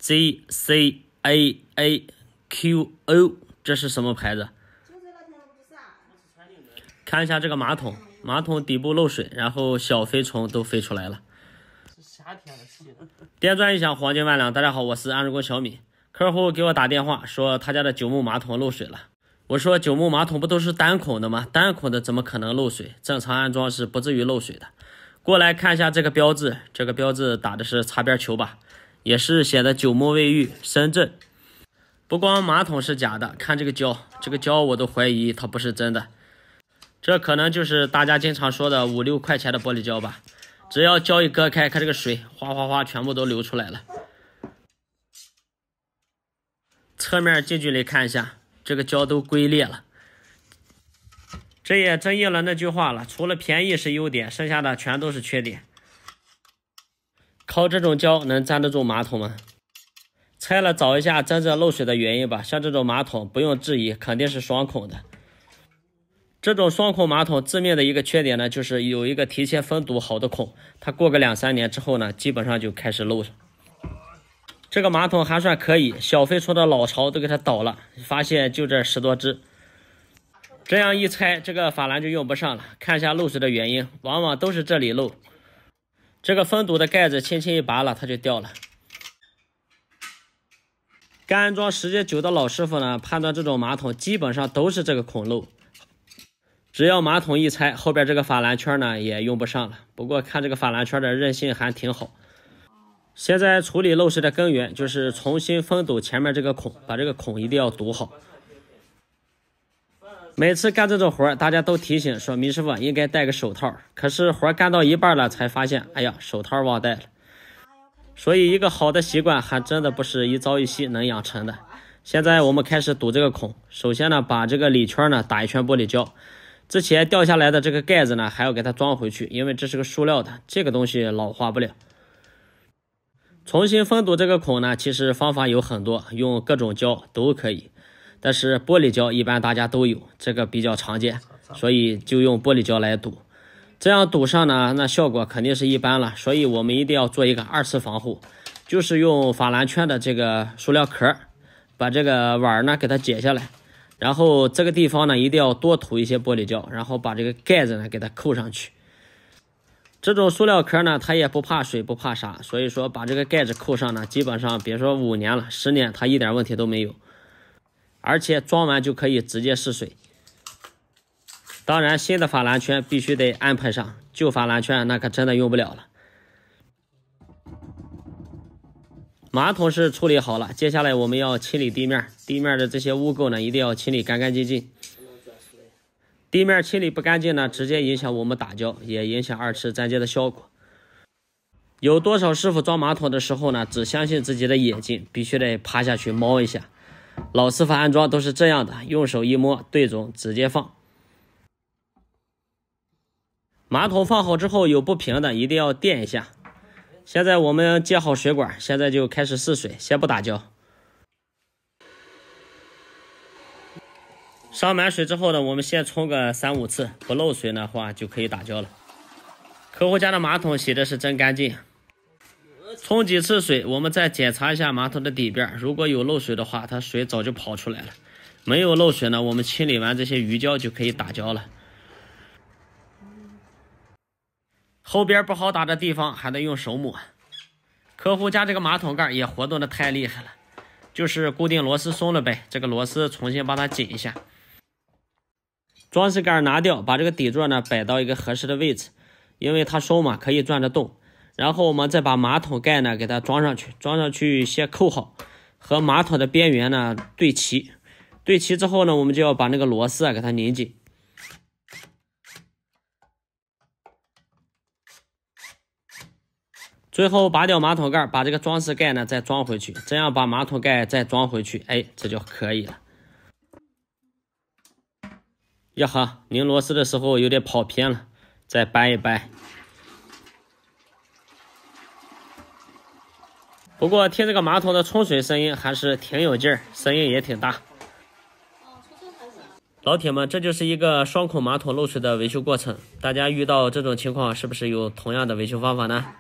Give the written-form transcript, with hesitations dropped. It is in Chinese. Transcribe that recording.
GCAAQO， 这是什么牌子？看一下这个马桶，马桶底部漏水，然后小飞虫都飞出来了。电钻一响，黄金万两。大家好，我是安日工小米。客户给我打电话说他家的9木马桶漏水了。我说9木马桶不都是单孔的吗？单孔的怎么可能漏水？正常安装是不至于漏水的。过来看一下这个标志，这个标志打的是擦边球吧，也是写的9木卫浴深圳。不光马桶是假的，看这个胶，这个胶我都怀疑它不是真的。这可能就是大家经常说的5、6块钱的玻璃胶吧。只要胶一割开，看这个水哗哗哗全部都流出来了。侧面近距离看一下，这个胶都龟裂了。这也真应了那句话了，除了便宜是优点，剩下的全都是缺点。靠这种胶能粘得住马桶吗？拆了找一下真正漏水的原因吧。像这种马桶不用质疑，肯定是双孔的。这种双孔马桶致命的一个缺点呢，就是有一个提前封堵好的孔，它过个2、3年之后呢，基本上就开始漏了。这个马桶还算可以，小飞虫的老巢都给它倒了，发现就这10多只。这样一拆，这个法兰就用不上了。看一下漏水的原因，往往都是这里漏。这个封堵的盖子轻轻一拔了，它就掉了。干安装时间久的老师傅呢，判断这种马桶基本上都是这个孔漏。只要马桶一拆，后边这个法兰圈呢也用不上了。不过看这个法兰圈的韧性还挺好。现在处理漏水的根源就是重新封堵前面这个孔，把这个孔一定要堵好。每次干这种活，大家都提醒说米师傅应该戴个手套，可是活干到一半了才发现，哎呀，手套忘带了。所以一个好的习惯还真的不是一朝一夕能养成的。现在我们开始堵这个孔，首先呢，把这个里圈呢打一圈玻璃胶。之前掉下来的这个盖子呢，还要给它装回去，因为这是个塑料的，这个东西老化不了。重新封堵这个孔呢，其实方法有很多，用各种胶都可以，但是玻璃胶一般大家都有，这个比较常见，所以就用玻璃胶来堵。这样堵上呢，那效果肯定是一般了，所以我们一定要做一个2次防护，就是用法兰圈的这个塑料壳，把这个碗呢给它解下来。然后这个地方呢，一定要多涂一些玻璃胶，然后把这个盖子呢给它扣上去。这种塑料壳呢，它也不怕水，不怕啥，所以说把这个盖子扣上呢，基本上别说5年了，10年它一点问题都没有。而且装完就可以直接试水。当然，新的法兰圈必须得安排上，旧法兰圈那可真的用不了了。马桶是处理好了，接下来我们要清理地面，地面的这些污垢呢，一定要清理干干净净。地面清理不干净呢，直接影响我们打胶，也影响2次粘接的效果。有多少师傅装马桶的时候呢，只相信自己的眼睛，必须得趴下去摸一下。老师傅安装都是这样的，用手一摸，对准直接放。马桶放好之后有不平的，一定要垫一下。现在我们接好水管，现在就开始试水，先不打胶。上满水之后呢，我们先冲个3、5次，不漏水的话就可以打胶了。客户家的马桶洗的是真干净。冲几次水，我们再检查一下马桶的底边，如果有漏水的话，它水早就跑出来了。没有漏水呢，我们清理完这些余胶就可以打胶了。后边不好打的地方还得用手摸。客户家这个马桶盖也活动的太厉害了，就是固定螺丝松了呗，这个螺丝重新把它紧一下。装饰杆拿掉，把这个底座呢摆到一个合适的位置，因为它松嘛，可以转着动。然后我们再把马桶盖呢给它装上去，装上去先扣好，和马桶的边缘呢对齐。对齐之后呢，我们就要把那个螺丝啊给它拧紧。最后拔掉马桶盖，把这个装饰盖呢再装回去，这样把马桶盖再装回去，哎，这就可以了。呀哈，拧螺丝的时候有点跑偏了，再掰一掰。不过听这个马桶的冲水声音还是挺有劲儿，声音也挺大。老铁们，这就是一个双孔马桶漏水的维修过程，大家遇到这种情况是不是有同样的维修方法呢？